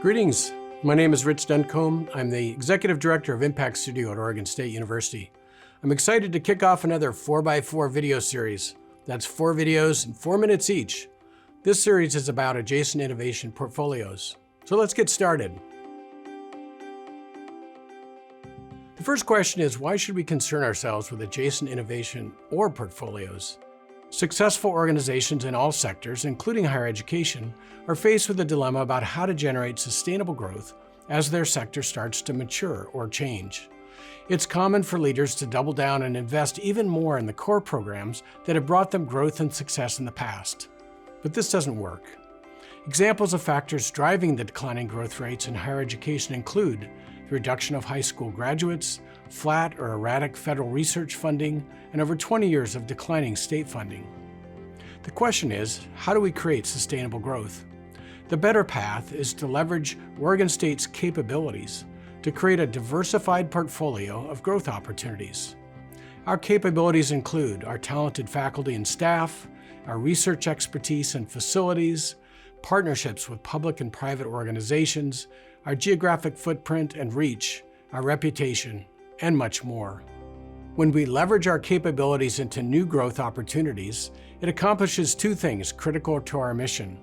Greetings, my name is Rich Duncombe. I'm the Executive Director of Impact Studio at Oregon State University. I'm excited to kick off another 4x4 video series. That's 4 videos in 4 minutes each. This series is about adjacent innovation portfolios. So let's get started. The first question is, why should we concern ourselves with adjacent innovation or portfolios? Successful organizations in all sectors, including higher education, are faced with a dilemma about how to generate sustainable growth as their sector starts to mature or change. It's common for leaders to double down and invest even more in the core programs that have brought them growth and success in the past. But this doesn't work. Examples of factors driving the declining growth rates in higher education include the reduction of high school graduates, flat or erratic federal research funding, and over 20 years of declining state funding. The question is, how do we create sustainable growth? The better path is to leverage Oregon State's capabilities to create a diversified portfolio of growth opportunities. Our capabilities include our talented faculty and staff, our research expertise and facilities, partnerships with public and private organizations, our geographic footprint and reach, our reputation, and much more. When we leverage our capabilities into new growth opportunities, it accomplishes two things critical to our mission.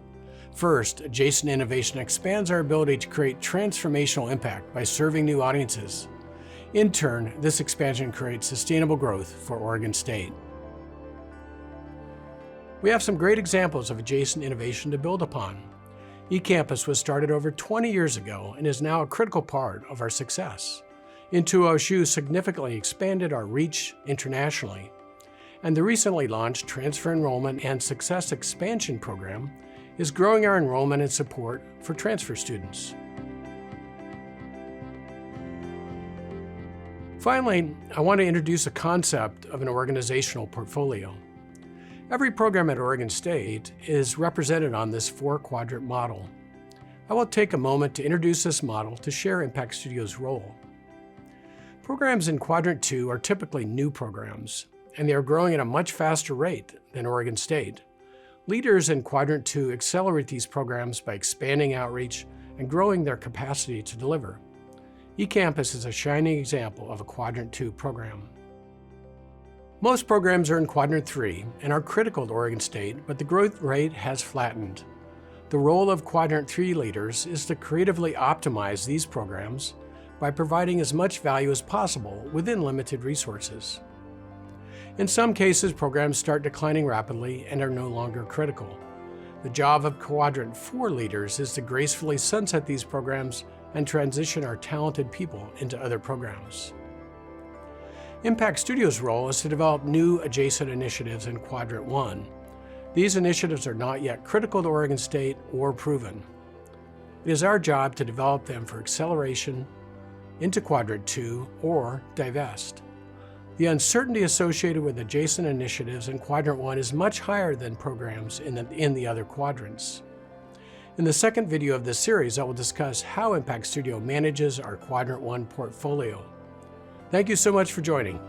First, adjacent innovation expands our ability to create transformational impact by serving new audiences. In turn, this expansion creates sustainable growth for Oregon State. We have some great examples of adjacent innovation to build upon. eCampus was started over 20 years ago and is now a critical part of our success. OSU significantly expanded our reach internationally, and the recently launched Transfer Enrollment and Success Expansion Program is growing our enrollment and support for transfer students. Finally, I want to introduce a concept of an organizational portfolio. Every program at Oregon State is represented on this 4-quadrant model. I will take a moment to introduce this model to share Impact Studio's role. Programs in Quadrant 2 are typically new programs, and they are growing at a much faster rate than Oregon State. Leaders in Quadrant 2 accelerate these programs by expanding outreach and growing their capacity to deliver. eCampus is a shining example of a Quadrant 2 program. Most programs are in Quadrant 3 and are critical to Oregon State, but the growth rate has flattened. The role of Quadrant 3 leaders is to creatively optimize these programs by providing as much value as possible within limited resources. In some cases, programs start declining rapidly and are no longer critical. The job of Quadrant 4 leaders is to gracefully sunset these programs and transition our talented people into other programs. Impact Studio's role is to develop new adjacent initiatives in Quadrant 1. These initiatives are not yet critical to Oregon State or proven. It is our job to develop them for acceleration into Quadrant 2 or divest. The uncertainty associated with adjacent initiatives in Quadrant 1 is much higher than programs in the other quadrants. In the second video of this series, I will discuss how Impact Studio manages our Quadrant 1 portfolio. Thank you so much for joining.